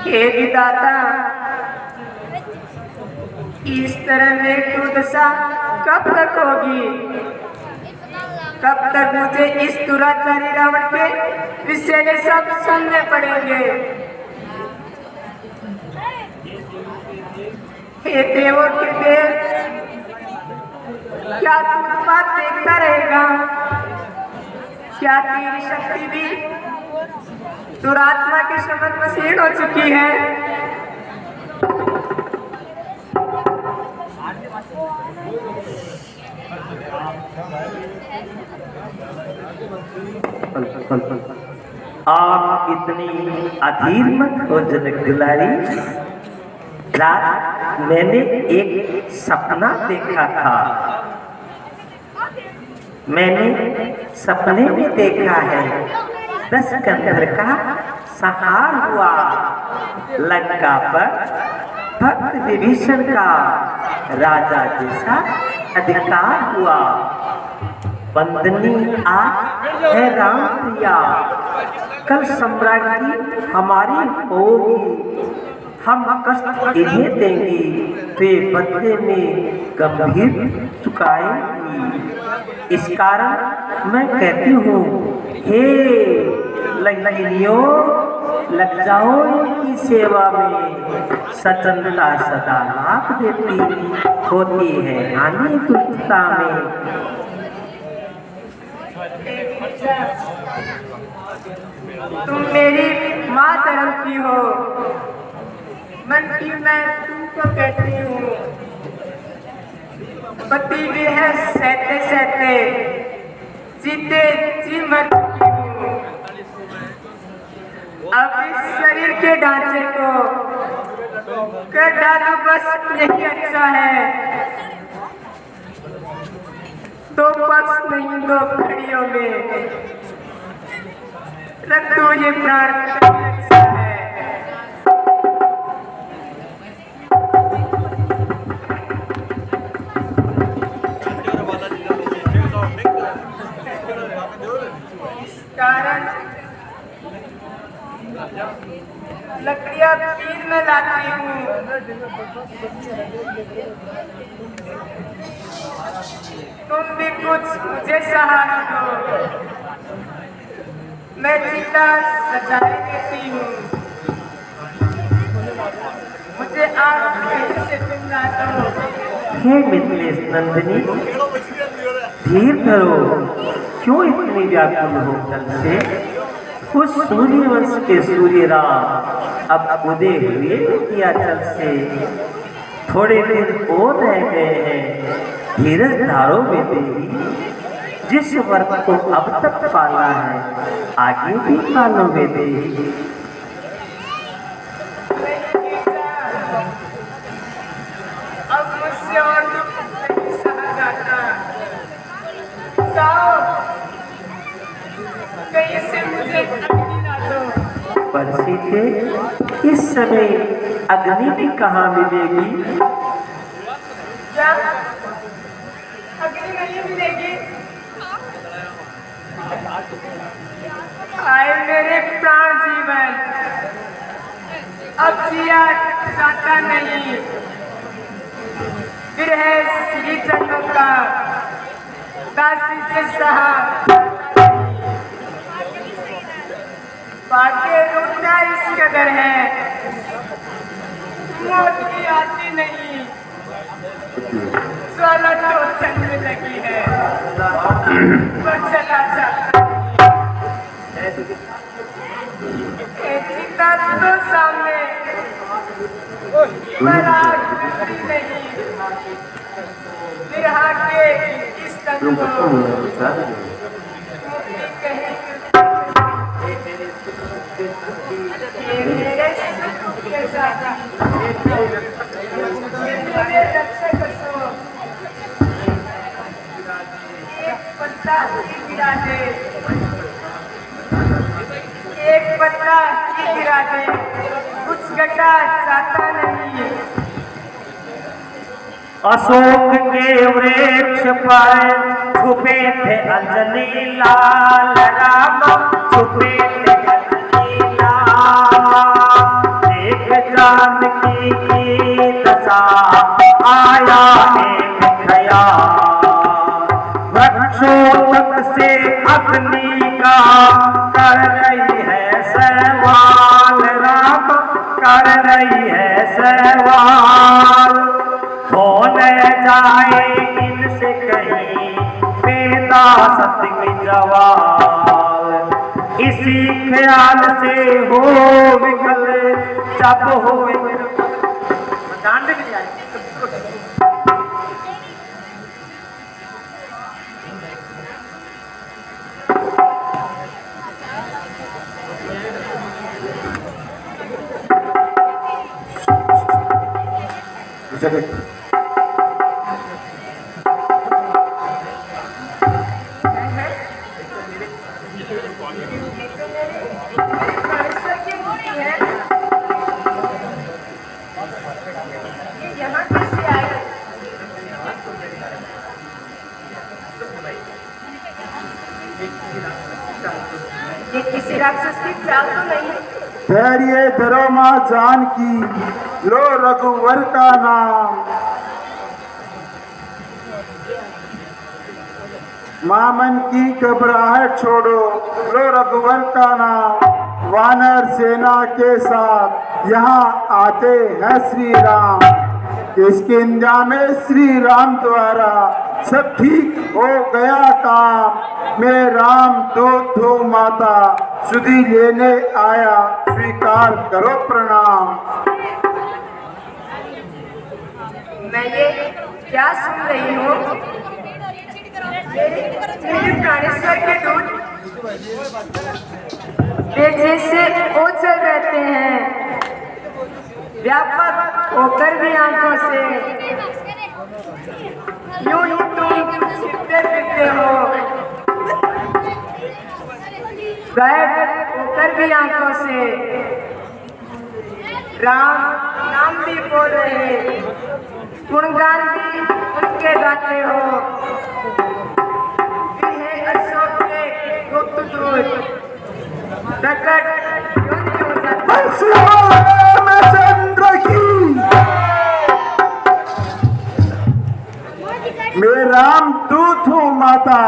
हे विधाता, इस तरह मेरी दुर्दशा कब तक होगी? कब तक मुझे इस दुराचारी रावण के विषय में सब सुनने पड़ेंगे? हे देवों के देव, क्या तू बात देखता रहेगा? क्या तेरी शक्ति भी दुरात्मा के शब्द में क्षीण हो चुकी है? आप इतनी अधीर मत हो जनक दुलारी। रात मैंने एक सपना देखा था। मैंने सपने में देखा है 10 कंधर का संहार हुआ। लंका पर भक्त विभीषण का राजा जैसा अधिकार हुआ। वंदनीय आप है राम प्रिया, कल सम्राज्ञी हमारी होगी। हम कष्ट इन्हें देंगे, वे बदले में गंभीर चुकाएंगी। इस कारण मैं कहती हूँ, हे लंकिनियों, लग जाओ इनकी सेवा में। सचंदता सदा लाभ देती होती है, हानि दुष्टता में। तुम मेरी माँ धर्म की हो, मन की मैं तुमको कहती हूँ। पति भी है सहते सहते, जीते जी मर चुकी हूँ। अब इस शरीर के ढांचे को कर डालो, बस यही अच्छा है। दो पक्ष नहीं, दो घड़ियों में रख दो ये प्राण। अच्छा है। इस कारण लकड़ियां पीर में लाती हूँ। तुम भी कुछ मुझे सहारा दो, मैं चिता सजाए देती हूँ। मुझे आप कहीं से तुम ना दो। हे मिथिलेश नंदिनी, धीर धरो, क्यों इतनी व्याकुल हो? कल से उस सूर्यवंश के सूर्य राम अब उदय हुए किया चल से। थोड़े दिन और रह गए हैं, धीरज धारो बेटी। जिस वर्ग को अब तक पाला है, आगे भी पालो बेटी। अब मुझसे और दुख नहीं सहा जाता। कहीं से मुझे अग्नि ना दो। पर सीते, इस समय अग्नि भी कहाँ मिलेगी? क्या अग्नि नहीं मिलेगी? आए मेरे प्राण जीवन, अब जिया जाता नहीं। फिर है श्री चंद्र का दासी से सहा बाकी रूठना इस कदर है, मौत की आती नहीं। ज्वाला तो चलने लगी है, वो चला जाता चिता तो सामने, पर आग नहीं। विरहा के इस तन को मेरे सुख के साथ मेरे रक्षक सो एक पत्ता गिरा दे, एक पत्ता गिरा दे, कुछ घटा जाता नहीं। अशोक के वृक्ष पर छुपे थे अंजनी लाल राम, छुपे थे अंजनी लाल। माया एक खया, वृक्षों तक से अग्नि का कर रही है सवाल, राम कर रही है सवाल। हो न जाए इनसे कहीं बेटा सत्य की जवाल, इसी ख्याल से हो विकल जब हो ये किसी राक्षस की चाल तो नहीं है। धैर्य धरो मां जानकी, लो रघुवर का नाम। मां मन की घबराहट छोड़ो, लो रघुवर का नाम। वानर सेना के साथ यहाँ आते हैं श्री राम, इसके इंजाम में श्री राम द्वारा सब ठीक हो गया काम। मैं राम दो माता सुधी लेने आया, स्वीकार करो प्रणाम। मैं ये क्या सुन रही हूँ? मेरे प्राणेश्वर के दूत तेजी से ओझल रहते हैं, व्यापक होकर भी आंखों से यूं ही तुम छिपते फिरते हो, गायब होकर भी आंखों से राम नाम भी बोल रहे, गुणगान भी उनके गाते हो। अशोक के गुप्त दूत प्रकट क्यों नहीं हो जाता? चंद्र की मैं राम दूत हूँ माता,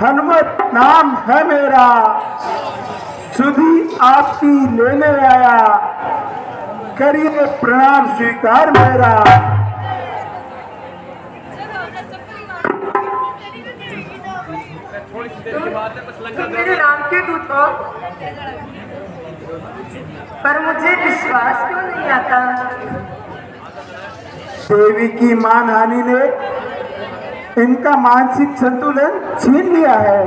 हनुमत नाम है मेरा, सुधी आपकी लेने आया, करिए प्रणाम स्वीकार मेरा। तुम मेरे राम के दूत हो, पर मुझे विश्वास क्यों नहीं आता? देवी की मानहानि ने इनका मानसिक संतुलन छीन लिया है।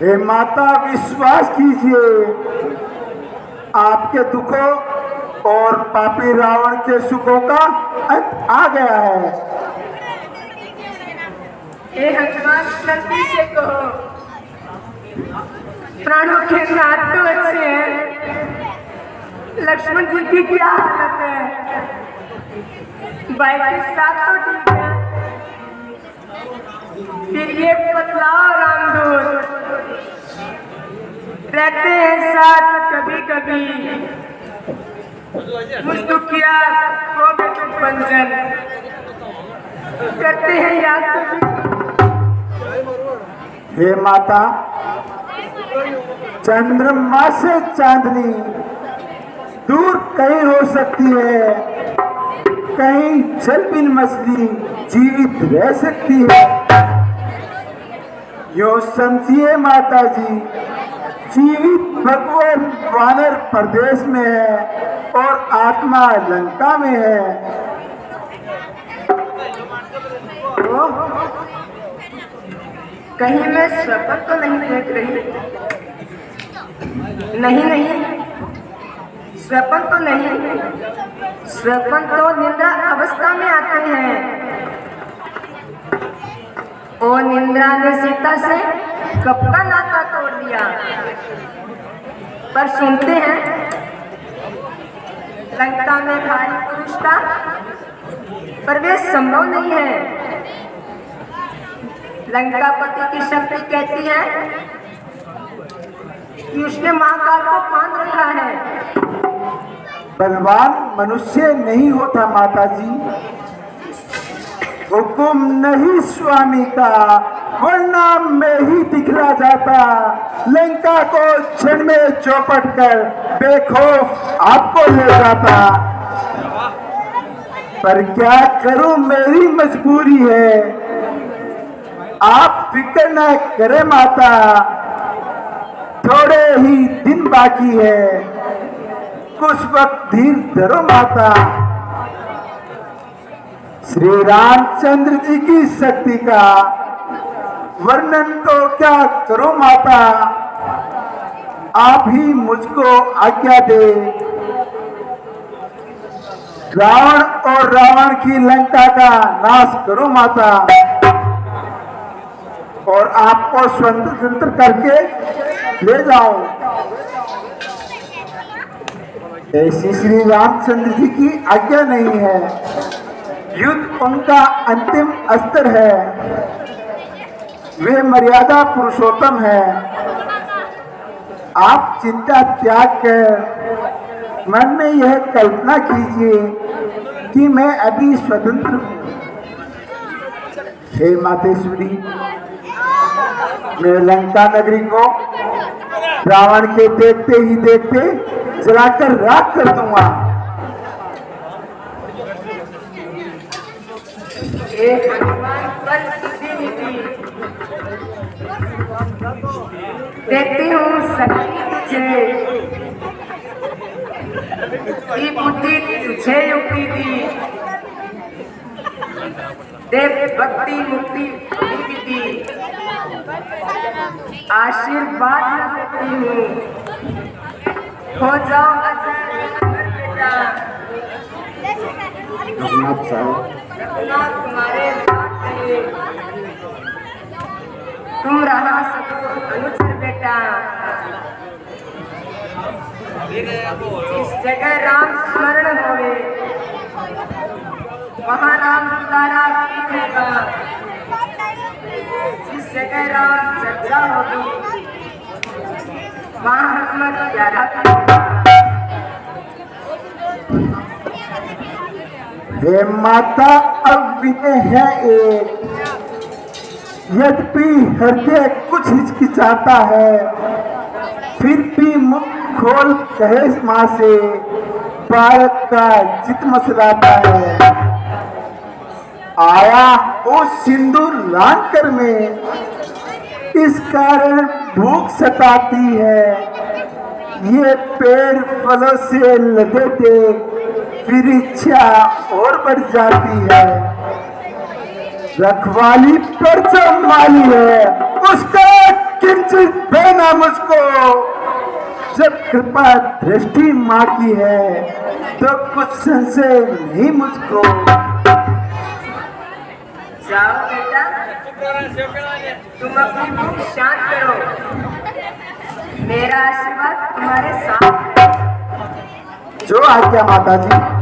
हे माता विश्वास कीजिए, आपके दुखों और पापी रावण के सुखों का अंत आ गया है। हे हनुमान जल्दी से कहो, प्राणों के नाथ तो अच्छे हैं, लक्ष्मण जी की क्या हालत है? भाई के साथ तो ठीक है, फिर ये बतलाओ रामदूत रहते हैं साथ कभी कभी, मुझ दुखिया को भी तुम बंधन करते हैं याद कभी। हे माता, चंद्रमा से चांदनी दूर कहीं हो सकती है, कहीं जल बिन मछली जीवित रह सकती है। यो समझिए माता जी, जीवित भगवान वानर प्रदेश में है और आत्मा लंका में है। कहीं मैं स्वप्न तो नहीं देख रही? नहीं, स्वप्न तो नहीं, स्वप्न तो निद्रा अवस्था में आते हैं। ओ निद्रा ने सीता से कब का नाता तोड़ दिया, पर सुनते हैं लंका में भारी पुरुष था, पर वे संभव नहीं है। लंकापति की शक्ति कहती है कि उसने महाकाल को बांध रखा है, बलवान मनुष्य नहीं होता माता जी, हुक्म नहीं स्वामी का, वरना मैं ही दिखला जाता, लंका को क्षण में चौपट कर बेखौफ आपको ले जाता। पर क्या करूं, मेरी मजबूरी है, आप फिक्र न करें माता, थोड़े ही दिन बाकी है, कुछ वक्त धीर धरो माता। श्री रामचंद्र जी की शक्ति का वर्णन तो क्या करो माता, आप ही मुझको आज्ञा दे। रावण और रावण की लंका का नाश करो माता, और आपको स्वतंत्र करके ले जाओ। ऐसी श्री रामचंद्र जी की आज्ञा नहीं है, युद्ध उनका अंतिम अस्त्र है, वे मर्यादा पुरुषोत्तम है। आप चिंता त्याग कर मन में यह कल्पना कीजिए कि मैं अभी स्वतंत्र हूँ। हे मातेश्वरी, मैं लंका नगरी को रावण के देखते ही देखते जलाकर राख कर दूंगा। देखती हूँ शक्ति तुझे, बुद्धि तुझे युक्ति दी, देव भक्ति मुक्ति दी, आशीर्वाद देती हूँ, हो जाओ अजय अमर बेटा। तुम्हारे तुम रहा अनुचर बेटा। इस जगह राम स्मरण होवे, वहाँ राम दुलारा रहेगा। जिस जगह राम चर्चा होगी, वहाँ हकमत प्यारा करेगा। हे माता, अब विनय है एक, यद्यपि हृदय कुछ हिचकिचाता है, फिर भी मुख खोल कहे माँ से, बालक का चित मसलाता है। आया वो सिंदूर लांकर में, इस कारण भूख सताती है, ये पेड़ फलों से लदे थे, फिर इच्छा और बढ़ जाती है। रखवाली पर जो माली है, उसका किंचित देना मुझको। जब कृपा दृष्टि माँ की है, तो कुछ संशय नहीं मुझको। जाओ बेटा, तुम अपनी भूख शांत करो, मेरा आशीर्वाद तुम्हारे साथ है। जो आज्ञा माता जी।